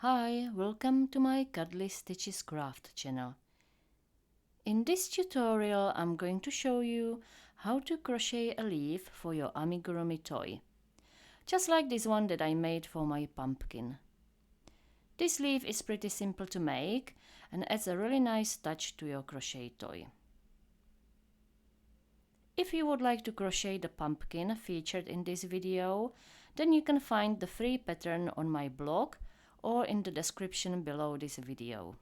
Hi, welcome to my Cuddly Stitches Craft channel. In this tutorial I'm going to show you how to crochet a leaf for your amigurumi toy, just like this one that I made for my pumpkin. This leaf is pretty simple to make and adds a really nice touch to your crochet toy. If you would like to crochet the pumpkin featured in this video, then you can find the free pattern on my blog or in the description below this video.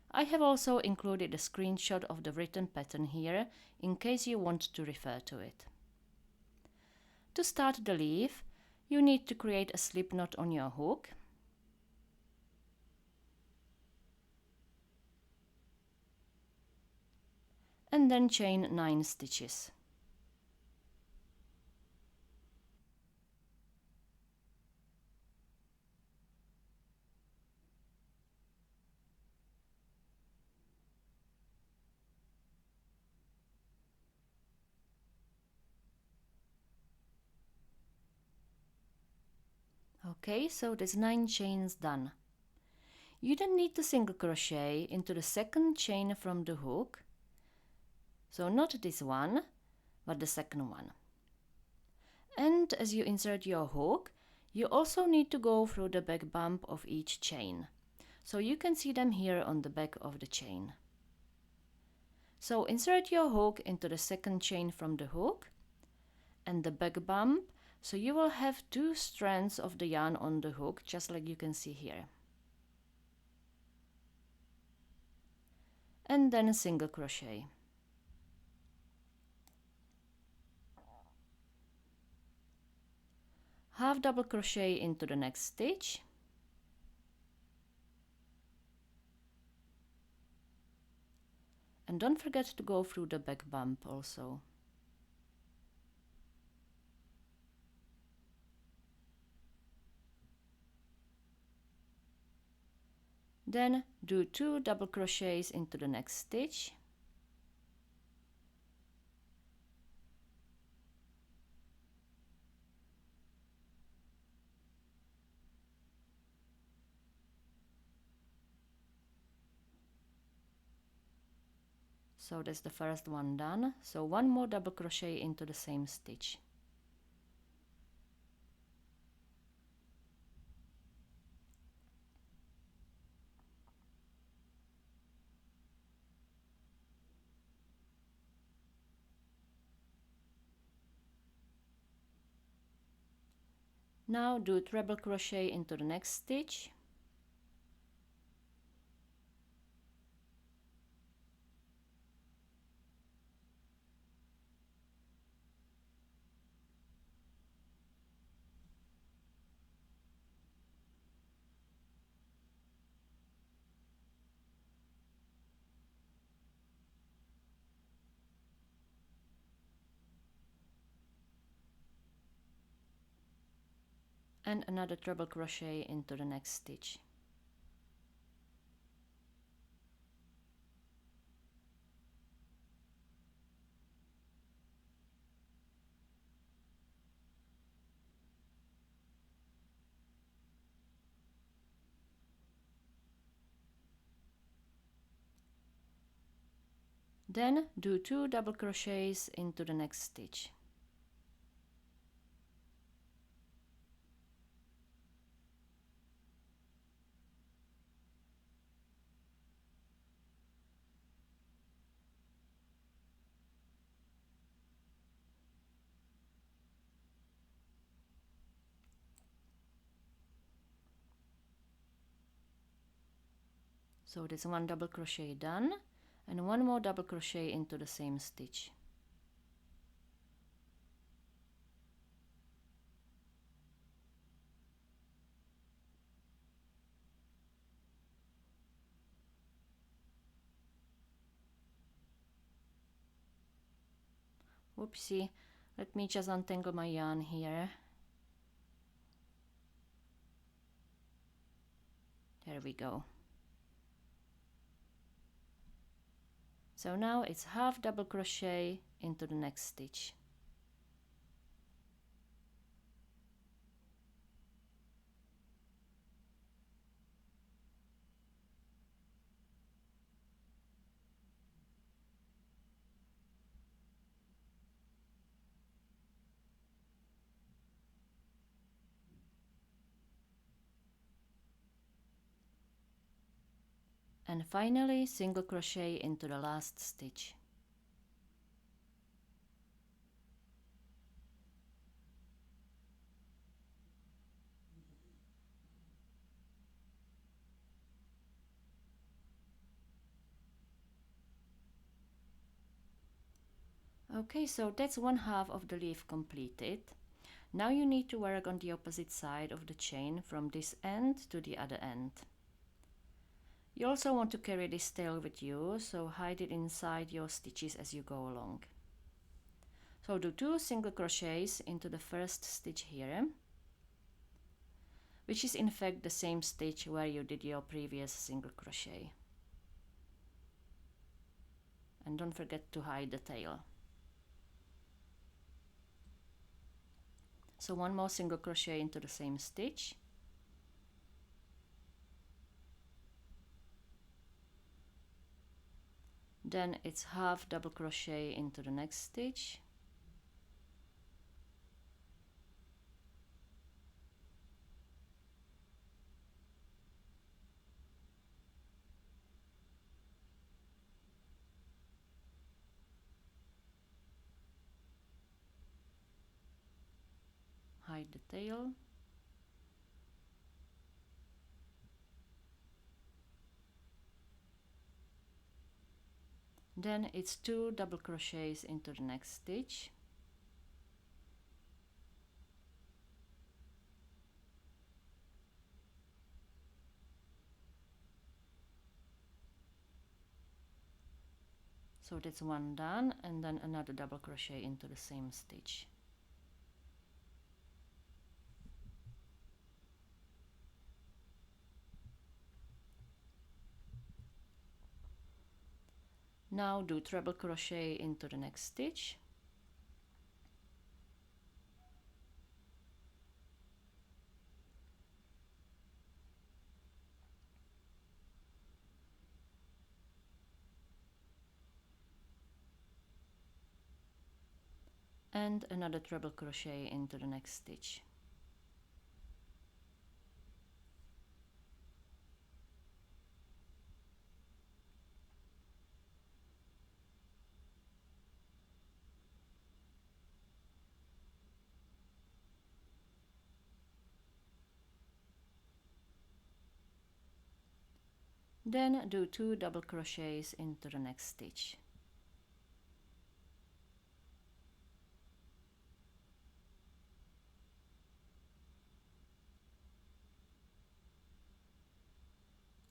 I have also included a screenshot of the written pattern here in case you want to refer to it. To start the leaf, you need to create a slip knot on your hook. And then chain 9 stitches. Okay, so there's 9 chains done. You then need to single crochet into the second chain from the hook. So not this one, but the second one. And as you insert your hook, you also need to go through the back bump of each chain. So you can see them here on the back of the chain. So insert your hook into the second chain from the hook and the back bump, so you will have 2 strands of the yarn on the hook, just like you can see here. And then a single crochet. Half double crochet into the next stitch. And don't forget to go through the back bump also. Then do 2 double crochets into the next stitch. So that's the first one done. So 1 more double crochet into the same stitch. Now do treble crochet into the next stitch. And another treble crochet into the next stitch. Then do 2 double crochets into the next stitch. So there's 1 double crochet done and 1 more double crochet into the same stitch. Whoopsie, let me just untangle my yarn here. There we go. So now it's half double crochet into the next stitch. And finally single crochet into the last stitch. Okay, so that's one half of the leaf completed. Now you need to work on the opposite side of the chain from this end to the other end. You also want to carry this tail with you, so hide it inside your stitches as you go along. So do 2 single crochets into the first stitch here, which is in fact the same stitch where you did your previous single crochet. And don't forget to hide the tail. So 1 more single crochet into the same stitch. Then it's half double crochet into the next stitch. Hide the tail. Then it's 2 double crochets into the next stitch. So that's 1 done, and then another double crochet into the same stitch. Now do treble crochet into the next stitch. And another treble crochet into the next stitch. Then do 2 double crochets into the next stitch.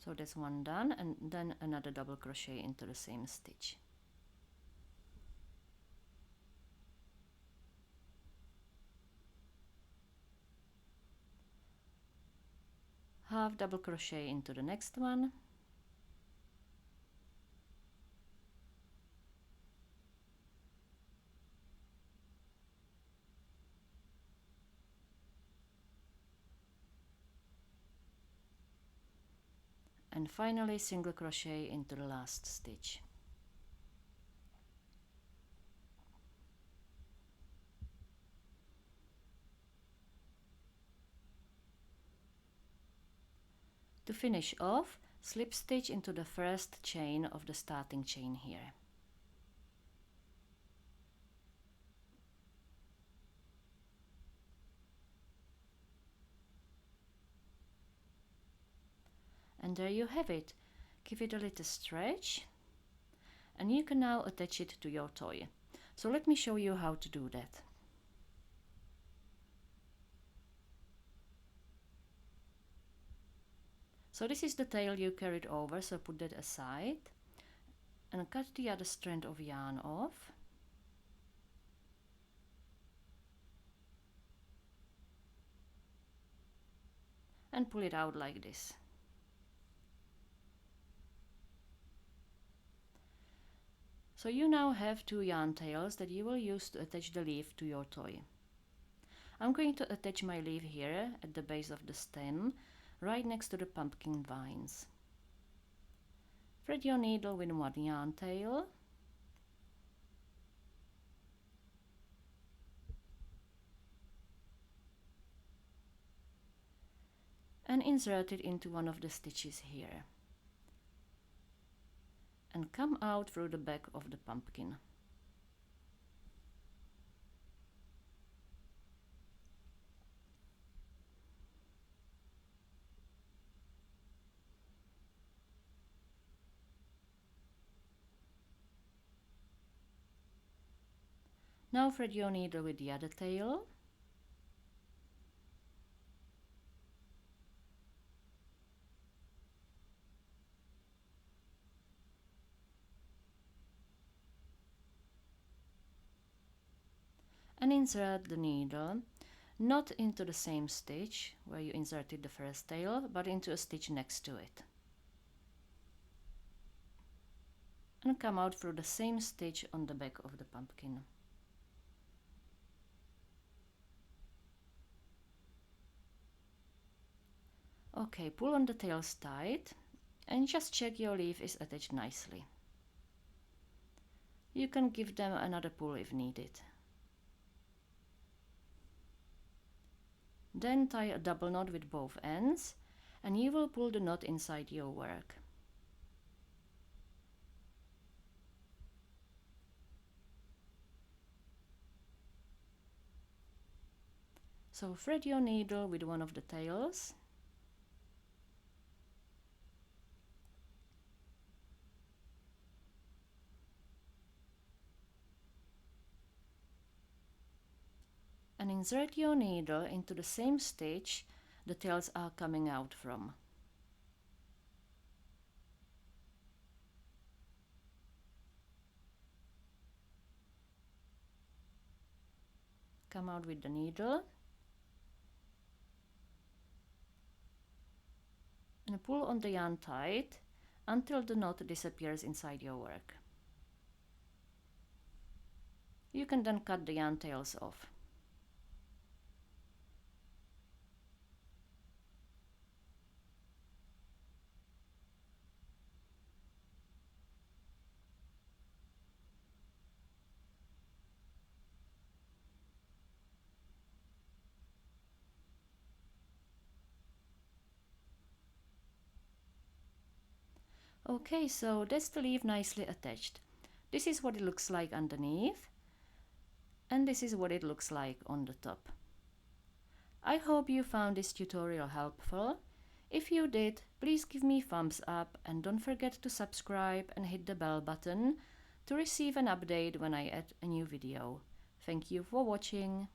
So that's 1 done, and then another double crochet into the same stitch. Half double crochet into the next one. And finally single crochet into the last stitch. To finish off, slip stitch into the first chain of the starting chain here. And there you have it. Give it a little stretch, and you can now attach it to your toy. So let me show you how to do that. So this is the tail you carried over, so put that aside and cut the other strand of yarn off. And pull it out like this. So you now have 2 yarn tails that you will use to attach the leaf to your toy. I'm going to attach my leaf here at the base of the stem, right next to the pumpkin vines. Thread your needle with 1 yarn tail. And insert it into one of the stitches here. and come out through the back of the pumpkin. Now thread your needle with the other tail. And insert the needle not into the same stitch where you inserted the first tail, but into a stitch next to it. And come out through the same stitch on the back of the pumpkin. Okay, pull on the tails tight and just check your leaf is attached nicely. You can give them another pull if needed. Then tie a double knot with both ends and you will pull the knot inside your work. So thread your needle with one of the tails. And insert your needle into the same stitch the tails are coming out from. Come out with the needle and pull on the yarn tight until the knot disappears inside your work. You can then cut the yarn tails off. Okay, so that's the leaf nicely attached. This is what it looks like underneath, and this is what it looks like on the top. I hope you found this tutorial helpful. If you did, please give me a thumbs up and don't forget to subscribe and hit the bell button to receive an update when I add a new video. Thank you for watching.